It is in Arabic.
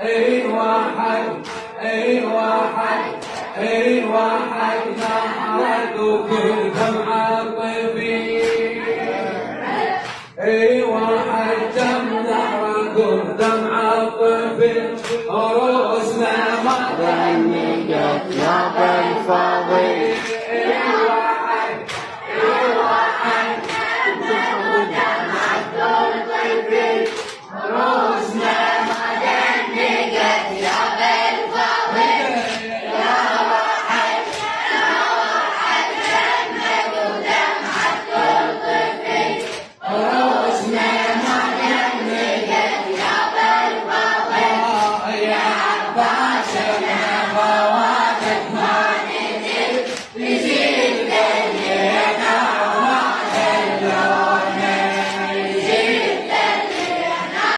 اي واحد اي واحد اي واحد نحرك وكل دمعة طفي اي واحد دم نحرك ودمعة طفي